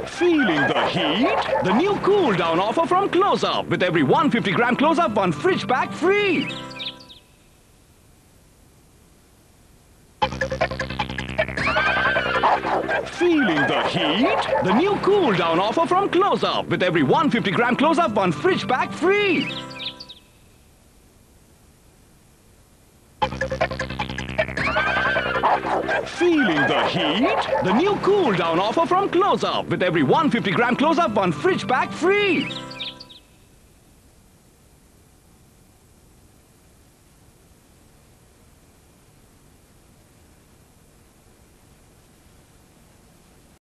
Feeling the heat? The new cool down offer from Close Up. With every 150-gram Close Up, one fridge pack free. Feeling the heat? The new cool down offer from Close Up. With every 150-gram Close Up, one fridge pack free. Feeling the heat? The new cool down offer from Close Up. With every 150-gram Close Up, one fridge pack free.